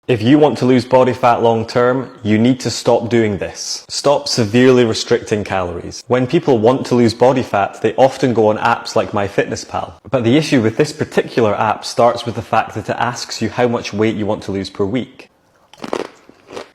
If you want to lose body fat long term, you need to stop doing this. Stop severely restricting calories. When people want to lose body fat, they often go on apps like MyFitnessPal. But the issue with this particular app starts with the fact that it asks you how much weight you want to lose per week.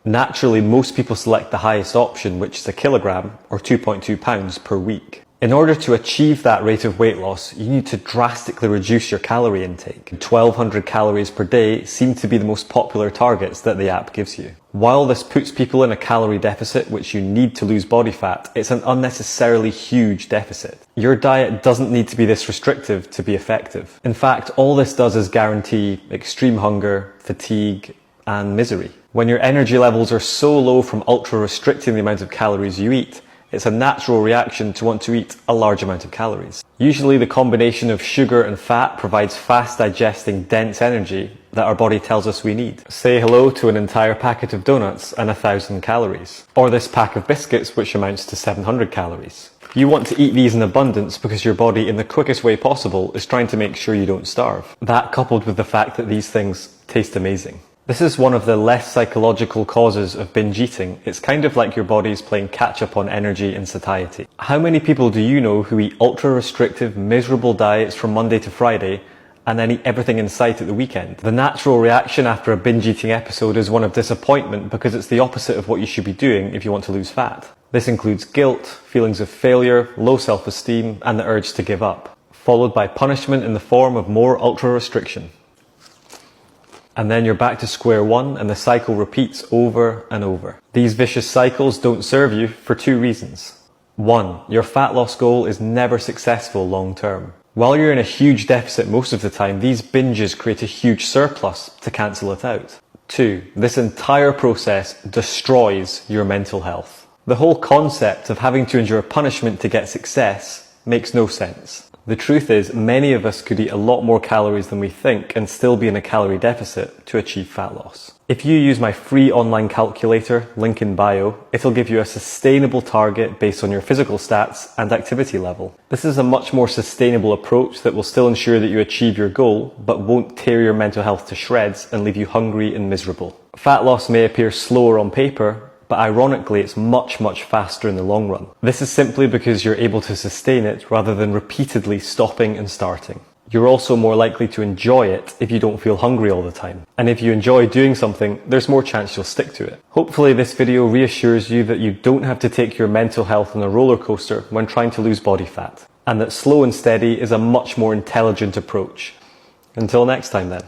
Naturally, most people select the highest option, which is a kilogram or 2.2 pounds per week. In order to achieve that rate of weight loss, you need to drastically reduce your calorie intake. 1200 calories per day seem to be the most popular targets that the app gives you. While this puts people in a calorie deficit, which you need to lose body fat, it's an unnecessarily huge deficit. Your diet doesn't need to be this restrictive to be effective. In fact, all this does is guarantee extreme hunger, fatigue, and misery. When your energy levels are so low from ultra restricting the amount of calories you eat, it's a natural reaction to want to eat a large amount of calories. Usually the combination of sugar and fat provides fast digesting, dense energy that our body tells us we need. Say hello to an entire packet of donuts and 1,000 calories. Or this pack of biscuits, which amounts to 700 calories. You want to eat these in abundance because your body, in the quickest way possible, is trying to make sure you don't starve. That coupled with the fact that these things taste amazing. This is one of the less psychological causes of binge eating. It's kind of like your body's playing catch up on energy and satiety. How many people do you know who eat ultra restrictive, miserable diets from Monday to Friday and then eat everything in sight at the weekend? The natural reaction after a binge eating episode is one of disappointment because it's the opposite of what you should be doing if you want to lose fat. This includes guilt, feelings of failure, low self-esteem, and the urge to give up, followed by punishment in the form of more ultra restriction. And then you're back to square one and the cycle repeats over and over. These vicious cycles don't serve you for two reasons. One, your fat loss goal is never successful long term. While you're in a huge deficit most of the time, these binges create a huge surplus to cancel it out. Two, this entire process destroys your mental health. The whole concept of having to endure punishment to get success makes no sense. The truth is, many of us could eat a lot more calories than we think and still be in a calorie deficit to achieve fat loss. If you use my free online calculator, link in bio, it'll give you a sustainable target based on your physical stats and activity level. This is a much more sustainable approach that will still ensure that you achieve your goal, but won't tear your mental health to shreds and leave you hungry and miserable. Fat loss may appear slower on paper, but ironically it's much faster in the long run. This is simply because you're able to sustain it rather than repeatedly stopping and starting. You're also more likely to enjoy it if you don't feel hungry all the time. And if you enjoy doing something, there's more chance you'll stick to it. Hopefully this video reassures you that you don't have to take your mental health on a roller coaster when trying to lose body fat, and that slow and steady is a much more intelligent approach. Until next time then.